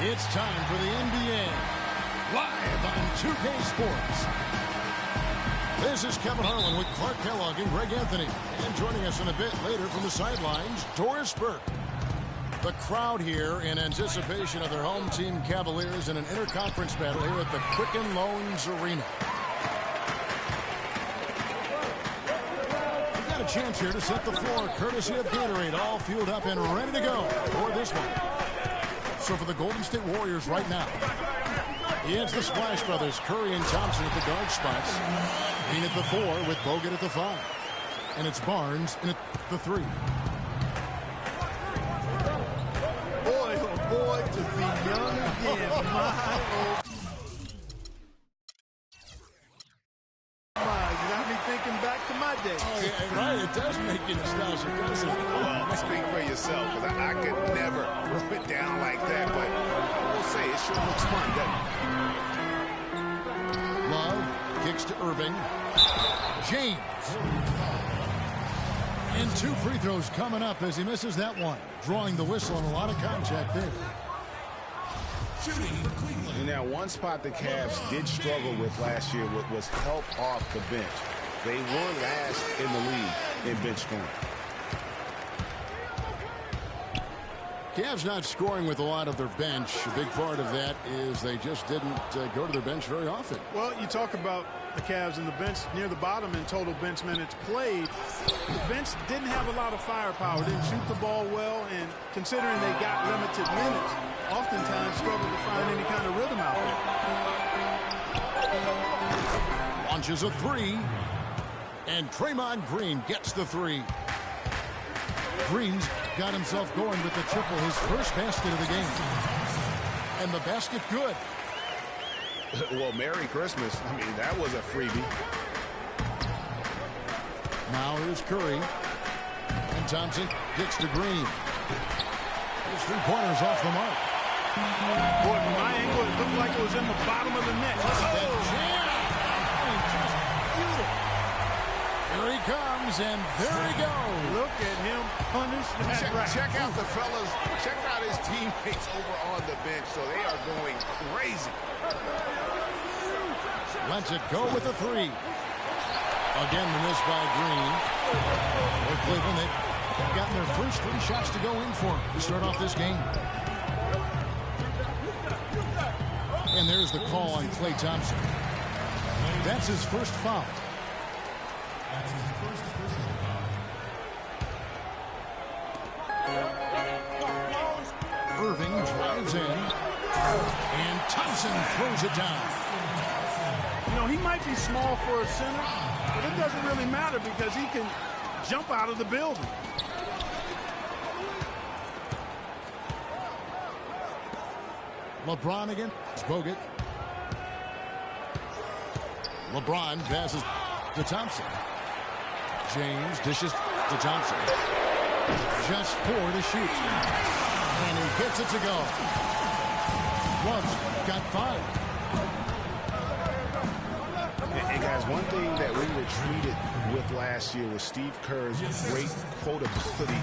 It's time for the NBA, live on 2K Sports. This is Kevin Harlan with Clark Kellogg and Greg Anthony. And joining us in a bit later from the sidelines, Doris Burke. The crowd here in anticipation of their home team Cavaliers in an interconference battle here at the Quicken Loans Arena. We've got a chance here to set the floor, courtesy of Gatorade, all fueled up and ready to go for this one. So for the Golden State Warriors right now, it's the Splash Brothers, Curry and Thompson at the guard spots. Green at the 4 with Bogut at the 5. And it's Barnes in at the 3. Boy, oh boy, to be young again. My you got me thinking back to my day. Oh, yeah, right. It does make you nostalgic, doesn't it? Well, speak for yourself, because I could never rub it down like that, but I will say it sure looks fun, doesn't it? Love kicks to Irving. James. And 2 free throws coming up as he misses that one. Drawing the whistle and a lot of contact there. And now one spot the Cavs did struggle with last year was help off the bench. They were last in the league in bench scoring. Cavs not scoring with a lot of their bench. A big part of that is they just didn't go to their bench very often. Well, you talk about the Cavs and the bench near the bottom in total bench minutes played. The bench didn't have a lot of firepower, didn't shoot the ball well, and considering they got limited minutes, oftentimes struggled to find any kind of rhythm out there. Launches a 3, and Draymond Green gets the 3. Green's got himself going with the triple, his first basket of the game. And the basket good. Well, Merry Christmas. I mean, that was a freebie. Now here's Curry. And Thompson gets to Green. His 3-pointers off the mark. Boy, from my angle, it looked like it was in the bottom of the net. Here he comes, and there he goes. Look at him punish that right. Check out the fellas. Check out his teammates over on the bench. So they are going crazy. Lets it go with the 3. Again, the miss by Green. For Cleveland, they've gotten their first 3 shots to go in for to start off this game. And there's the call on Klay Thompson. That's his first foul. Irving drives in, and Thompson throws it down. You know, he might be small for a center, but it doesn't really matter because he can jump out of the building. LeBron again. It's Bogut. LeBron passes to Thompson. James dishes to Thompson. Just 4 to shoot. And he gets it to go. Love's got 5. And guys, one thing that we were treated with last year was Steve Kerr's great quotability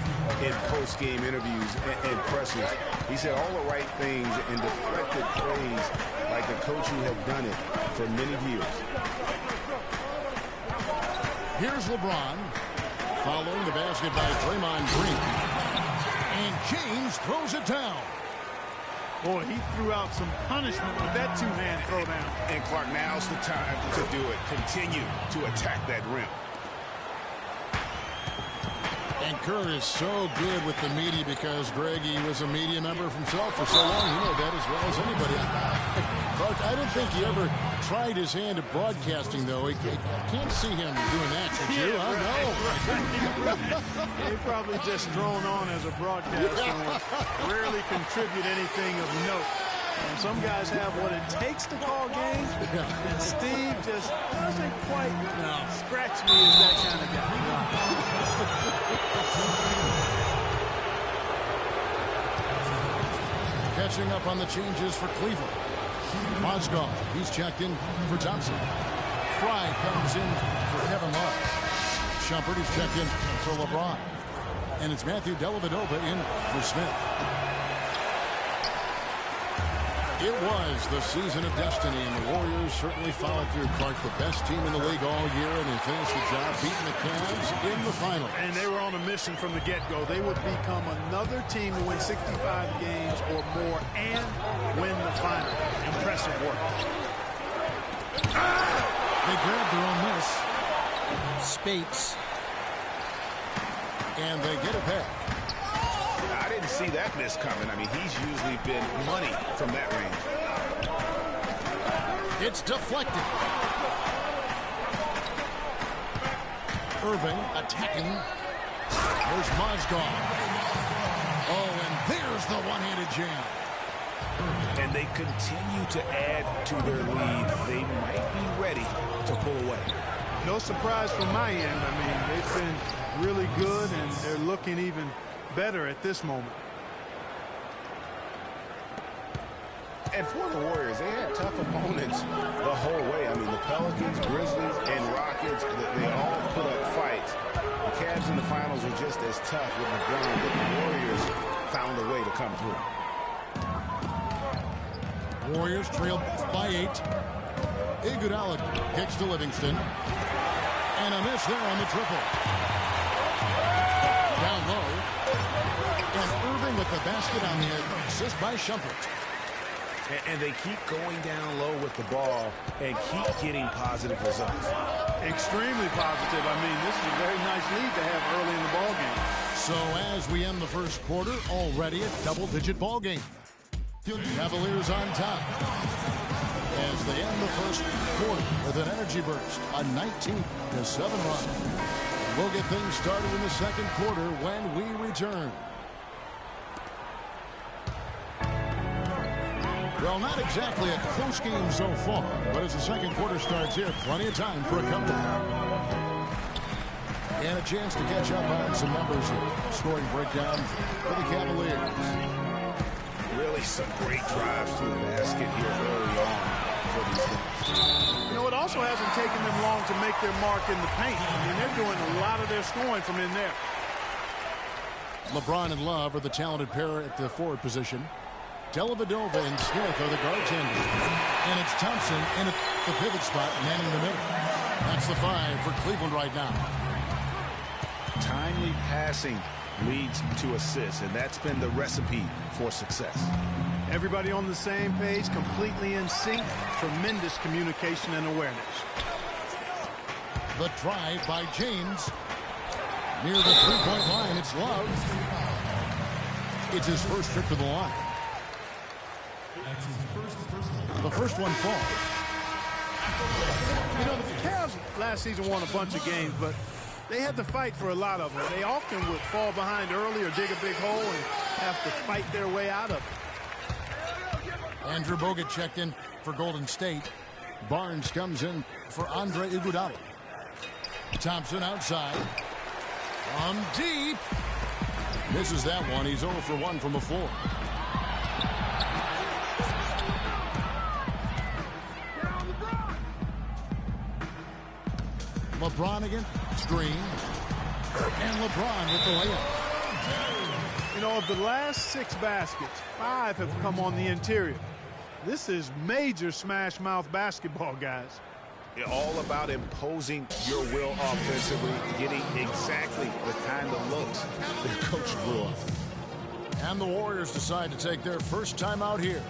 in post-game interviews and pressers. He said all the right things and deflected plays like a coach who had done it for many years. Here's LeBron following the basket by Draymond Green. And James throws it down. Boy, he threw out some punishment with that 2-hand throwdown. And Clark, now's the time to do it. Continue to attack that rim. And Kerr is so good with the media because, Greg, he was a media member himself for so long. You know that as well as anybody. Clark, I didn't think he ever tried his hand at broadcasting, though. I can't see him doing that, did you? I know. He probably just thrown on as a broadcaster and rarely contribute anything of note. And some guys have what it takes to call games, and Steve just doesn't quite scratch me as that kind of guy. Catching up on the changes for Cleveland. Mozgov, he's checked in for Thompson. Fry comes in for Kevin Love. Shumpert is checked in for LeBron. And it's Matthew Dellavedova in for Smith. It was the season of destiny, and the Warriors certainly followed through. Clark, the best team in the league all year, and they finished the job beating the Cavs in the finals. And they were on a mission from the get-go. They would become another team to win 65 games or more and win the final. Impressive work. They grabbed their own miss. Spates. And they get it back. I didn't see that miss coming. I mean, he's usually been money from that range. It's deflected. Irving attacking. There's Mozgov. Oh, and there's the one-handed jam. And they continue to add to their lead. They might be ready to pull away. No surprise from my end. I mean, they've been really good, and they're looking even better at this moment. And for the Warriors, they had tough opponents the whole way. I mean, the Pelicans, Grizzlies, and Rockets, they all put up fights. The Cavs in the finals were just as tough with LeBron, but the Warriors found a way to come through. Warriors trailed by 8. Iguodala kicks to Livingston. And a miss there on the triple. Down low. And Irving with the basket on the assist by Shumpert. And they keep going down low with the ball and keep getting positive results. Extremely positive. I mean, this is a very nice lead to have early in the ball game. So as we end the first quarter, already a double-digit ball game. Cavaliers on top as they end the first quarter with an energy burst, a 19-7 run. We'll get things started in the second quarter when we return. Well, not exactly a close game so far, but as the second quarter starts here, plenty of time for a comeback. And a chance to catch up on some numbers here. Scoring breakdown for the Cavaliers. Really some great drives to the basket here early on for these guys. You know, it also hasn't taken them long to make their mark in the paint. I mean, they're doing a lot of their scoring from in there. LeBron and Love are the talented pair at the forward position. Dellavedova and Smith are the goaltenders. And it's Thompson in at the pivot spot, manning the middle. That's the 5 for Cleveland right now. Timely passing leads to assists, and that's been the recipe for success. Everybody on the same page, completely in sync. Tremendous communication and awareness. The drive by James. Near the three-point line, it's Love. It's his first trip to the line. The first one falls. You know, the Cavs last season won a bunch of games, but they had to fight for a lot of them. They often would fall behind early or dig a big hole and have to fight their way out of it. Andrew Bogut checked in for Golden State. Barnes comes in for Andre Iguodala. Thompson outside. From deep. Misses that one. He's 0 for 1 from the floor. LeBron again. Screen. And LeBron with the layup. You know, of the last 6 baskets, 5 have come on the interior. This is major smash-mouth basketball, guys. All about imposing your will offensively, getting exactly the kind of looks their coach drew up. And the Warriors decide to take their first time out here.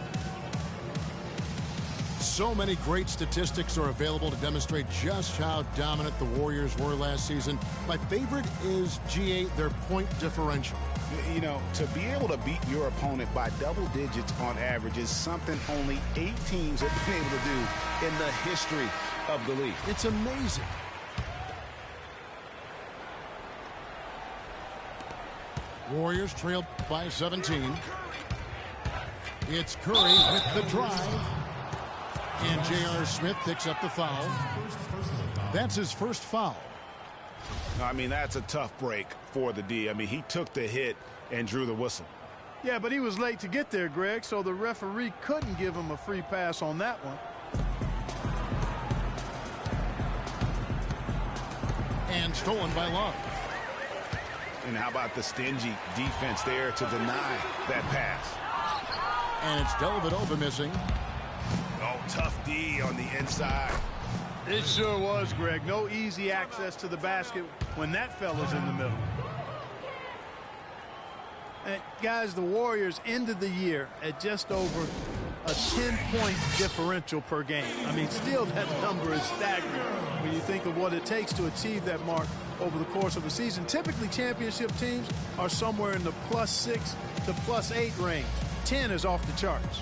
So many great statistics are available to demonstrate just how dominant the Warriors were last season. My favorite is, GA, their point differential. You know, to be able to beat your opponent by double digits on average is something only 8 teams have been able to do in the history of the league. It's amazing. Warriors trailed by 17. It's Curry with the drive. And J.R. Smith picks up the foul. That's his first foul. I mean, that's a tough break for the D. I mean, he took the hit and drew the whistle. Yeah, but he was late to get there, Greg, so the referee couldn't give him a free pass on that one. And stolen by Love. And how about the stingy defense there to deny that pass? And it's Dellavedova missing. Oh, tough D on the inside. It sure was, Greg. No easy access to the basket when that fella's in the middle. And guys, the Warriors ended the year at just over a 10-point differential per game. I mean, still that number is staggering when you think of what it takes to achieve that mark over the course of a season. Typically, championship teams are somewhere in the +6 to +8 range. 10 is off the charts.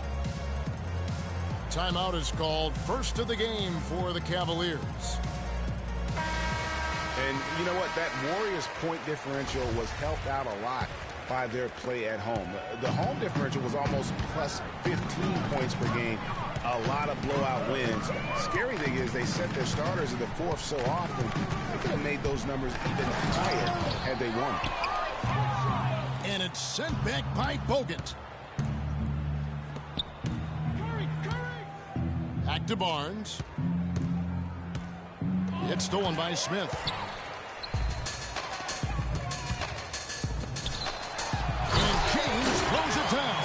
Timeout is called. First of the game for the Cavaliers. And you know what? That Warriors point differential was helped out a lot by their play at home. The home differential was almost +15 points per game. A lot of blowout wins. Scary thing is they set their starters in the fourth so often, they could have made those numbers even higher had they won. And it's sent back by Bogut. Back to Barnes. It's stolen by Smith. And James throws it down.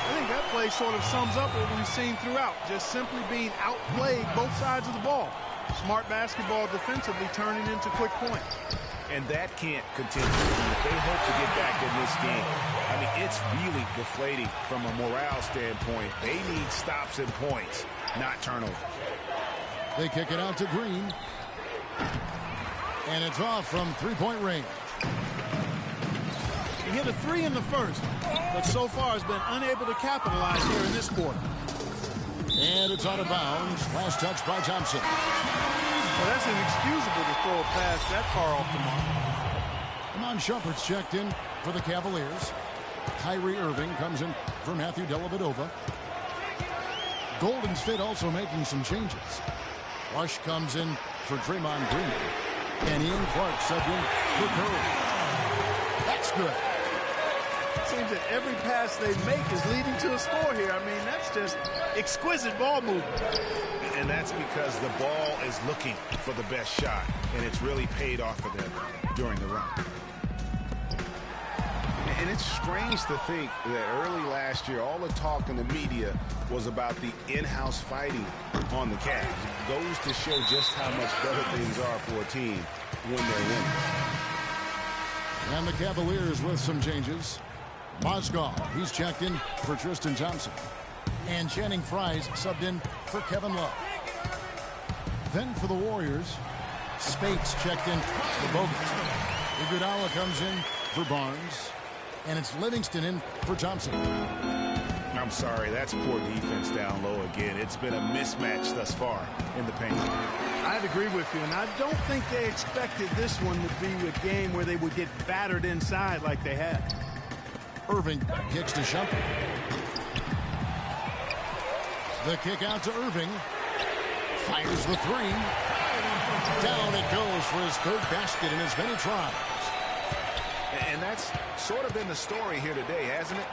I think that play sort of sums up what we've seen throughout. Just simply being outplayed both sides of the ball. Smart basketball defensively turning into quick points. And that can't continue. If they hope to get back in this game, I mean, it's really deflating from a morale standpoint. They need stops and points, not turnovers. They kick it out to Green. And it's off from three-point range. He hit a 3 in the first, but so far has been unable to capitalize here in this quarter. And it's out of bounds. Last touch by Thompson. Well, that's inexcusable to throw a pass that far off the mark. Amon Shumpert's checked in for the Cavaliers. Kyrie Irving comes in for Matthew Dellavedova. Golden State also making some changes. Rush comes in for Draymond Green. And Ian Clark subbed in for Curry. That's good. Seems that every pass they make is leading to a score here. I mean, that's just exquisite ball movement. And that's because the ball is looking for the best shot, and it's really paid off for them during the run. And it's strange to think that early last year, all the talk in the media was about the in-house fighting on the Cavs. It goes to show just how much better things are for a team when they're winning. And the Cavaliers with some changes. Mozgov, he's checked in for Tristan Thompson. And Channing Frye's subbed in for Kevin Love. Then for the Warriors, Spates checked in for Bogut. Iguodala comes in for Barnes. And it's Livingston in for Thompson. I'm sorry, that's poor defense down low again. It's been a mismatch thus far in the paint. I'd agree with you, and I don't think they expected this one to be a game where they would get battered inside like they had. Irving kicks to Shumpert. The kick out to Irving. Fires the three. Down it goes for his third basket in as many tries. And that's sort of been the story here today, hasn't it?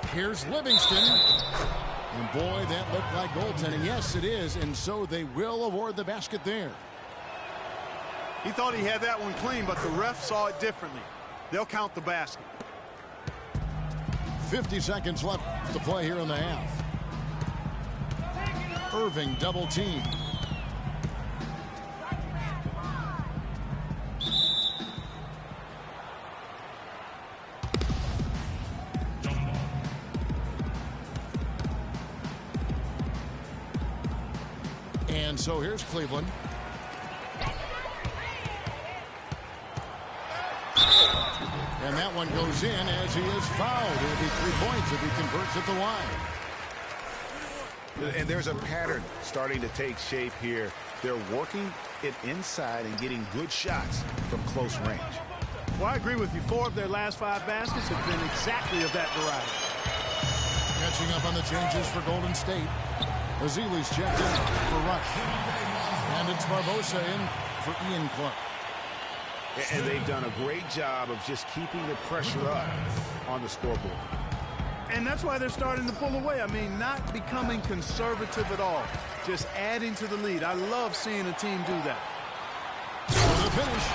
Here's Livingston. And boy, that looked like goaltending. Yes, it is. And so they will award the basket there. He thought he had that one clean, but the ref saw it differently. They'll count the basket. 50 seconds left to play here in the half. Irving double team. And so here's Cleveland. And that one goes in as he is fouled. It'll be 3 points if he converts at the line. And there's a pattern starting to take shape here. They're working it inside and getting good shots from close range. Well, I agree with you. 4 of their last 5 baskets have been exactly of that variety. Catching up on the changes for Golden State. Azili's checked in for Rush. And it's Barbosa in for Ian Clark. And they've done a great job of just keeping the pressure up on the scoreboard. And that's why they're starting to pull away. I mean, not becoming conservative at all. Just adding to the lead. I love seeing a team do that. For the finish.